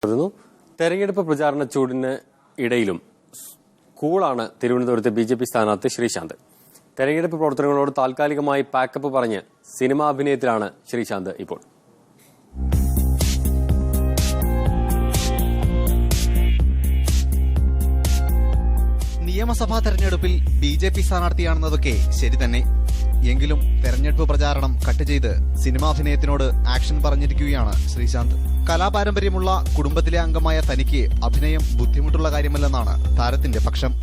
തെരഞ്ഞെടുപ്പ് പ്രചാരണ ചൂടിന് ഇടയിലും കൂളാണ് തിരുവനന്തപുരത്തെ ബിജെപി സ്ഥാനാർത്ഥി ശ്രീശാന്ത്. തെരഞ്ഞെടുപ്പ് പ്രവർത്തനങ്ങളോട് താൽക്കാലികമായി പാക്കപ്പ് പറഞ്ഞ് സിനിമാ അഭിനയത്തിലാണ് ശ്രീശാന്ത് ഇപ്പോൾ. നിയമസഭാ തെരഞ്ഞെടുപ്പിൽ ബിജെപി സ്ഥാനാർത്ഥിയാണെന്നതൊക്കെ ശരി തന്നെ. എങ്കിലും തെരഞ്ഞെടുപ്പ് പ്രചാരണം കട്ട് ചെയ്ത് സിനിമാഭിനയത്തിനോട് ആക്ഷൻ പറഞ്ഞിരിക്കുകയാണ് ശ്രീശാന്ത്. കലാപാരമ്പര്യമുള്ള കുടുംബത്തിലെ അംഗമായ തനിക്ക് അഭിനയം ബുദ്ധിമുട്ടുള്ള കാര്യമല്ലെന്നാണ് താരത്തിന്റെ പക്ഷം.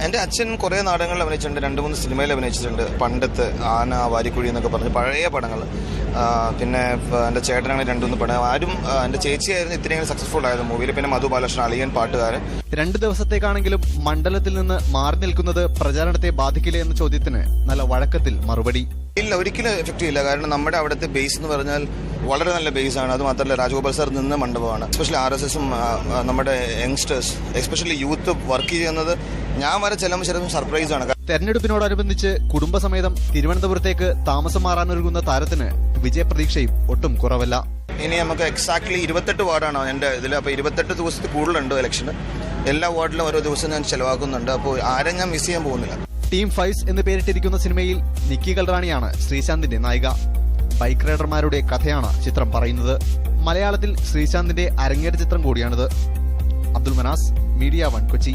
എന്റെ അച്ഛൻ കുറെ നാടകങ്ങളിൽ അഭിനയിച്ചിട്ടുണ്ട്, 2-3 സിനിമയിൽ അഭിനയിച്ചിട്ടുണ്ട്. പണ്ടത്തെ ആന, വാരിക്കുഴി എന്നൊക്കെ പറഞ്ഞ് പഴയ പടങ്ങൾ. പിന്നെ എന്റെ ചേട്ടനാണ് 2-3 പടം. ആരും എന്റെ ചേച്ചിയായിരുന്നു ഇത്രയും സക്സസ്ഫുൾ ആയത് മൂവിയിൽ. പിന്നെ മധു ബാലകൃഷ്ണൻ, അളിയൻ പാട്ടുകാരൻ. 2 ദിവസത്തേക്കാണെങ്കിലും മണ്ഡലത്തിൽ നിന്ന് മാറി നിൽക്കുന്നത് പ്രചാരണത്തെ ബാധിക്കില്ലേ എന്ന ചോദ്യത്തിന് നല്ല വഴക്കത്തിൽ മറുപടി. ഇല്ല, ഒരിക്കലും എഫക്റ്റ് ചെയ്യില്ല. കാരണം നമ്മുടെ അവിടുത്തെ ബേസ് എന്ന് പറഞ്ഞാൽ വളരെ നല്ല ബേസ് ആണ്. അത് മാത്രമല്ല, രാജഗോപാൽ സാർ നിന്ന മണ്ഡപമാണ്. എസ്പെഷ്യലി RSSും നമ്മുടെ യങ്സ്റ്റേഴ്സ്, എസ്പെഷ്യലി യൂത്ത് വർക്ക് ചെയ്യുന്നത് ഞാൻ വരെ ചെല്ലുമ്പോൾ ശരിക്കും സർപ്രൈസ് ആണ്. തെരഞ്ഞെടുപ്പിനോടനുബന്ധിച്ച് കുടുംബസമേതം തിരുവനന്തപുരത്തേക്ക് താമസം മാറാനൊരുങ്ങുന്ന താരത്തിന് വിജയപ്രതീക്ഷയും ഒട്ടും കുറവല്ല. ഇനി നമുക്ക് എക്സാക്ട്ലി 28 വാർഡാണ് എന്റെ ഇതിൽ. അപ്പോൾ 28 ദിവസത്തിൽ കൂടുതലുണ്ട് ഇലക്ഷന്. എല്ലാ വാർഡിലും ഓരോ ദിവസം ഞാൻ ചെലവാക്കുന്നുണ്ട്. അപ്പോൾ ആരും ഞാൻ മിസ് ചെയ്യാൻ പോകുന്നില്ല. ടീം ഫൈസ് എന്ന് പേരിട്ടിരിക്കുന്ന സിനിമയിൽ നിക്കി കൽറാണിയാണ് ശ്രീശാന്തിന്റെ നായിക. ബൈക്ക് റൈഡർമാരുടെ കഥയാണ് ചിത്രം പറയുന്നത്. മലയാളത്തിൽ ശ്രീശാന്തിന്റെ അരങ്ങേറ്റ ചിത്രം കൂടിയാണിത്. അബ്ദുൽ മനാസ്, മീഡിയ 1 കൊച്ചി.